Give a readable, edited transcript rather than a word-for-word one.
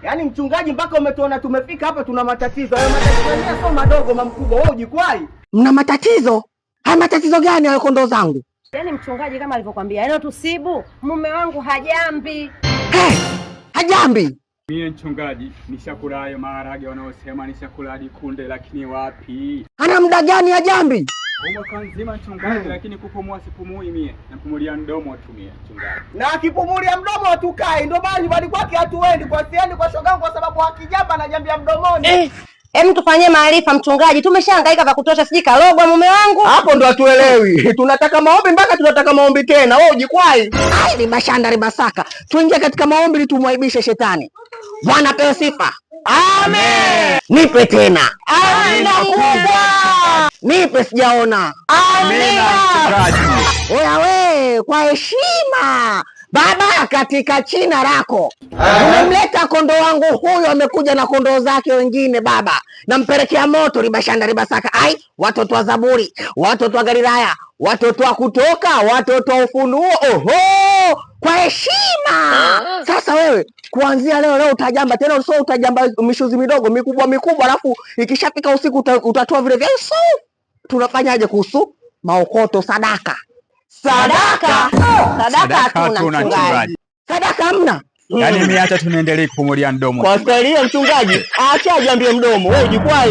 Yaani mchungaji, mpaka umetuona tumefika hapa tuna matatizo. Hayo matatizo yenyewe sio madogo, makubwa. Wewe ujikwai. Mna matatizo? Haya matatizo gani hayo kondoo zangu? Yaani mchungaji kama alivyokuambia, yaani tusibu mume wangu hajambi. Hajambi? Mie mchungaji nishakula hayo maharage wanaosema nishakula hadi kunde, lakini wapi? Ana muda gani hajambi? Mwaka nzima mchungaji, lakini kupumua sipumui mie. Napumulia mdomo tu mie mchungaji. Na akipumulia mdomo atukai, ndio maana nyumbani kwake hatuendi, kwa siendi kwa shogangu kwa sababu akijamba anajambia mdomoni. Hem, tufanyie maarifa mchungaji. Tumeshahangaika vya kutosha, siji kalogwa mume wangu. Hapo ndo hatuelewi. Tunataka maombi mpaka tunataka maombi tena. Wewe ujikwai. Ai, ribashanda ribasaka. Tuingie katika maombi ili tumwaibishe shetani. Bwana pewe sifa. Amen. Nipe tena. Amina kubwa. Nipe sijaona. Amina mchungaji. Oya we, kwa heshima. Baba, katika jina lako umemleta kondoo wangu huyu, amekuja na kondoo zake wengine Baba, nampelekea moto ribashanda ribasaka. Ai, watoto wa Zaburi, watoto wa Galilaya, watoto wa Kutoka, watoto wa Ufunuo. Oho, kwa heshima. Sasa wewe kuanzia leo utajamba tena, usio utajamba mishuzi midogo mikubwa, alafu ikishafika usiku utatoa vile vya uso. Tunafanyaje kuhusu maokoto sadaka? Sadaka hatuna mchungaji. Sadaka hamna? Yaani mimi acha tunaendelea kupumulia mdomo. Kwa staili ya mchungaji, acha ajambie mdomo. Wewe ujikwai.